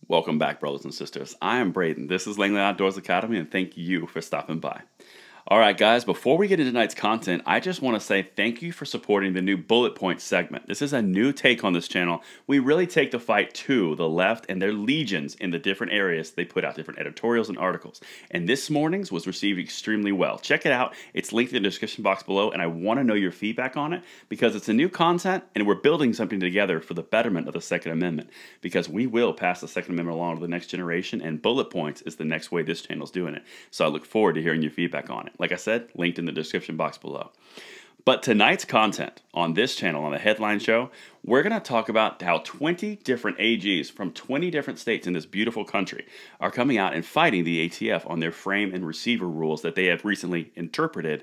Welcome back, brothers and sisters. I am Braden. This is Langley Outdoors Academy, and thank you for stopping by. All right, guys, before we get into tonight's content, I just want to say thank you for supporting the new Bullet Point segment. This is a new take on this channel. We really take the fight to the left and their legions in the different areas. They put out different editorials and articles. And this morning's was received extremely well. Check it out. It's linked in the description box below, and I want to know your feedback on it because it's a new content, and we're building something together for the betterment of the Second Amendment because we will pass the Second Amendment along to the next generation, and Bullet Points is the next way this channel's doing it. So I look forward to hearing your feedback on it. Like I said, linked in the description box below. But tonight's content on this channel, on the Headline Show, we're going to talk about how 20 different AGs from 20 different states in this beautiful country are coming out and fighting the ATF on their frame and receiver rules that they have recently interpreted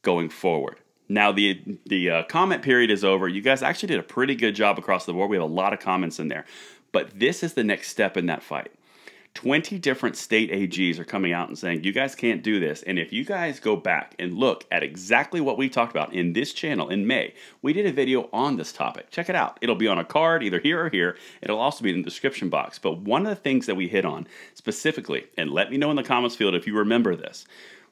going forward. Now, the comment period is over. You guys actually did a pretty good job across the board. We have a lot of comments in there. But this is the next step in that fight. 20 different state AGs are coming out and saying, you guys can't do this. And if you guys go back and look at exactly what we talked about in this channel in May, we did a video on this topic. Check it out. It'll be on a card either here or here. It'll also be in the description box. But one of the things that we hit on specifically, and let me know in the comments field if you remember this,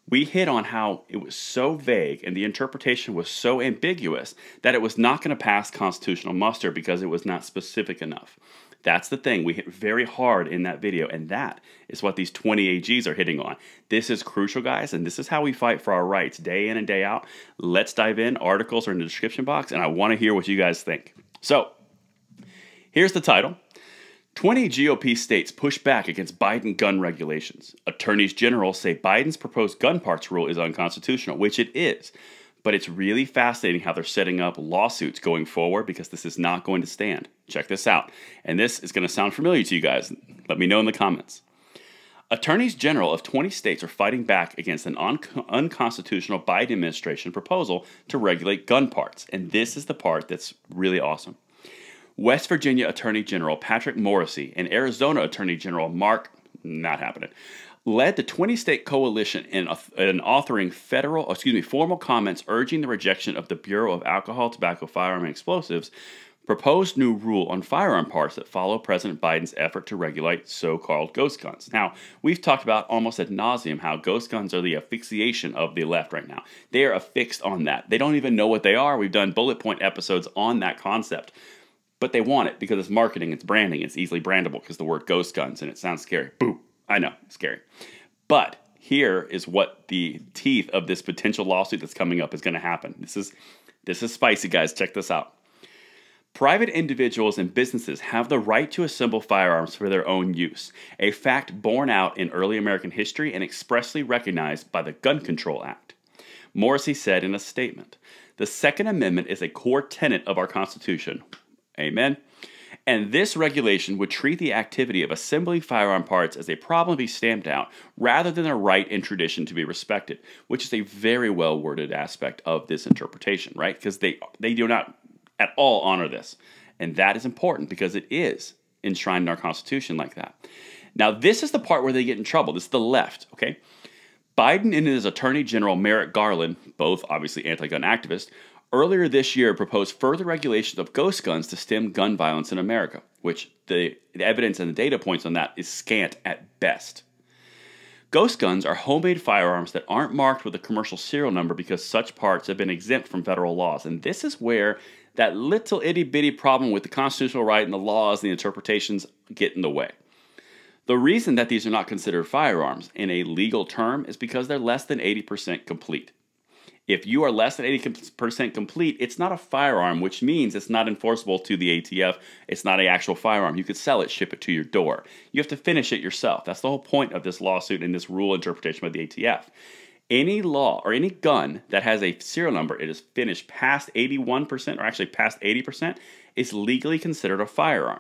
we hit on how it was so vague and the interpretation was so ambiguous that it was not going to pass constitutional muster because it was not specific enough. That's the thing. We hit very hard in that video, and that is what these 20 AGs are hitting on. This is crucial, guys, and this is how we fight for our rights day in and day out. Let's dive in. Articles are in the description box, and I want to hear what you guys think. So, here's the title. 20 GOP states push back against Biden gun regulations. Attorneys general say Biden's proposed gun parts rule is unconstitutional, which it is. But it's really fascinating how they're setting up lawsuits going forward because this is not going to stand. Check this out. And this is going to sound familiar to you guys. Let me know in the comments. Attorneys general of 20 states are fighting back against an unconstitutional Biden administration proposal to regulate gun parts. And this is the part that's really awesome. West Virginia Attorney General Patrick Morrisey and Arizona Attorney General not happening, led the 20-state coalition in authoring formal comments urging the rejection of the Bureau of Alcohol, Tobacco, Firearm, and Explosives proposed new rule on firearm parts that follow President Biden's effort to regulate so-called ghost guns. Now, we've talked about almost ad nauseum how ghost guns are the asphyxiation of the left right now. They are affixed on that. They don't even know what they are. We've done bullet point episodes on that concept. But they want it because it's marketing, it's branding, it's easily brandable because the word ghost guns and it sounds scary. Boo! I know, it's scary. But here is what the teeth of this potential lawsuit that's coming up is going to happen. This is spicy, guys. Check this out. Private individuals and businesses have the right to assemble firearms for their own use, a fact borne out in early American history and expressly recognized by the Gun Control Act. Morrissey said in a statement, "The Second Amendment is a core tenet of our Constitution." Amen. And this regulation would treat the activity of assembling firearm parts as a problem to be stamped out rather than a right and tradition to be respected, which is a very well worded aspect of this interpretation, right? Because they do not at all honor this. And that is important because it is enshrined in our Constitution like that. Now, this is the part where they get in trouble. This is the left, okay? Biden and his Attorney General Merrick Garland, both obviously anti-gun activists, earlier this year proposed further regulations of ghost guns to stem gun violence in America, which the evidence and the data points on that is scant at best. Ghost guns are homemade firearms that aren't marked with a commercial serial number because such parts have been exempt from federal laws. And this is where that little itty-bitty problem with the constitutional right and the laws and the interpretations get in the way. The reason that these are not considered firearms in a legal term is because they're less than 80% complete. If you are less than 80% complete, it's not a firearm, which means it's not enforceable to the ATF. It's not an actual firearm. You could sell it, ship it to your door. You have to finish it yourself. That's the whole point of this lawsuit and this rule interpretation by the ATF. Any law or any gun that has a serial number, it is finished past 81% or actually past 80%, is legally considered a firearm.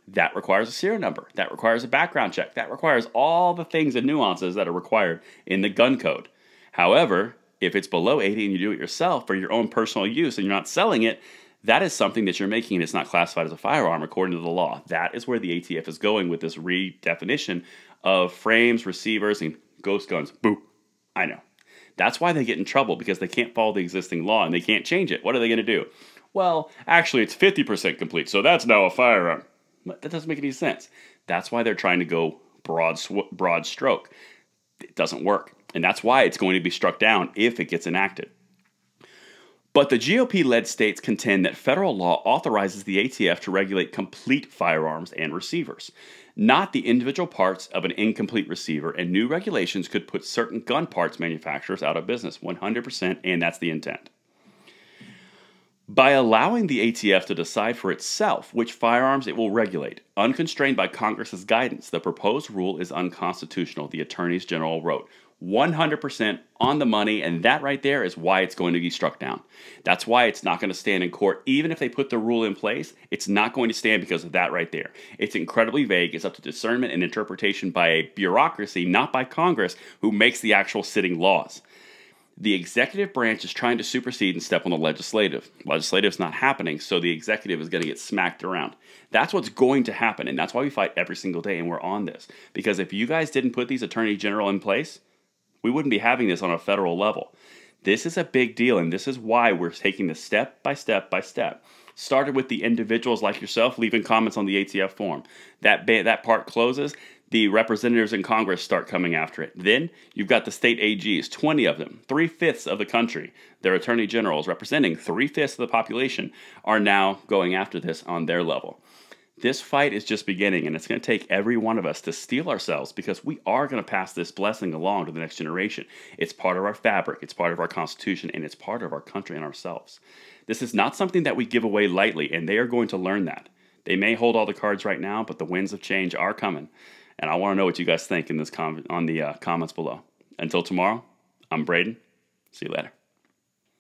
That requires a serial number. That requires a background check. That requires all the things and nuances that are required in the gun code. However, if it's below 80 and you do it yourself for your own personal use and you're not selling it, that is something that you're making and it's not classified as a firearm according to the law. That is where the ATF is going with this redefinition of frames, receivers, and ghost guns. Boo. I know. That's why they get in trouble because they can't follow the existing law and they can't change it. What are they going to do? Well, actually it's 50% complete, so that's now a firearm. That doesn't make any sense. That's why they're trying to go broad stroke. It doesn't work. And that's why it's going to be struck down if it gets enacted. But the GOP-led states contend that federal law authorizes the ATF to regulate complete firearms and receivers, not the individual parts of an incomplete receiver, and new regulations could put certain gun parts manufacturers out of business 100%, and that's the intent. By allowing the ATF to decide for itself which firearms it will regulate, unconstrained by Congress's guidance, the proposed rule is unconstitutional, the attorneys general wrote. 100% on the money, and that right there is why it's going to be struck down. That's why it's not going to stand in court. Even if they put the rule in place, it's not going to stand because of that right there. It's incredibly vague. It's up to discernment and interpretation by a bureaucracy, not by Congress, who makes the actual sitting laws. The executive branch is trying to supersede and step on the legislative. Legislative's not happening, so the executive is going to get smacked around. That's what's going to happen, and that's why we fight every single day, and we're on this. Because if you guys didn't put these attorney general in place, we wouldn't be having this on a federal level. This is a big deal, and this is why we're taking this step by step by step. Started with the individuals like yourself leaving comments on the ATF forum. That part closes, the representatives in Congress start coming after it. Then you've got the state AGs, 20 of them, 3/5 of the country, their attorney generals representing 3/5 of the population are now going after this on their level. This fight is just beginning, and it's going to take every one of us to steel ourselves because we are going to pass this blessing along to the next generation. It's part of our fabric, it's part of our Constitution, and it's part of our country and ourselves. This is not something that we give away lightly, and they are going to learn that. They may hold all the cards right now, but the winds of change are coming. And I want to know what you guys think in this on the comments below. Until tomorrow, I'm Braden. See you later.